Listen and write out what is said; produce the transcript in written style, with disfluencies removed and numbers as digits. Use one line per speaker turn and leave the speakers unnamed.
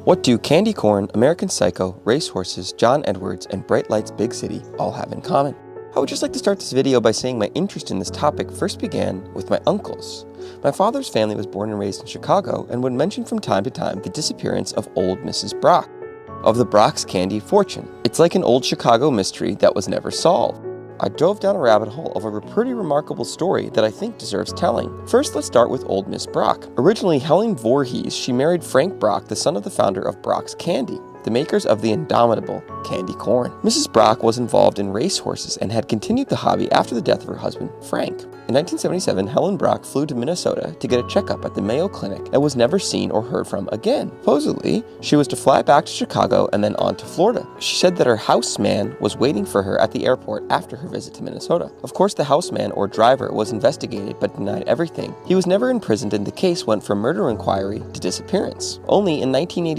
What do Candy Corn, American Psycho, Racehorses, John Edwards, and Bright Lights Big City all have in common? I would just like to start this video by saying my interest in this topic first began with my uncles. My father's family was born and raised in Chicago and would mention from time to time the disappearance of old Mrs. Brock, of the Brock's candy fortune. It's like an old Chicago mystery that was never solved. I dove down a rabbit hole of a pretty remarkable story that I think deserves telling. First, let's start with old Miss Brock. Originally Helen Voorhees, she married Frank Brock, the son of the founder of Brock's Candy, the makers of the indomitable candy corn. Mrs. Brock was involved in racehorses and had continued the hobby after the death of her husband, Frank. In 1977, Helen Brock flew to Minnesota to get a checkup at the Mayo Clinic and was never seen or heard from again. Supposedly, she was to fly back to Chicago and then on to Florida. She said that her houseman was waiting for her at the airport after her visit to Minnesota. Of course, the houseman or driver was investigated but denied everything. He was never imprisoned and the case went from murder inquiry to disappearance. Only in 1980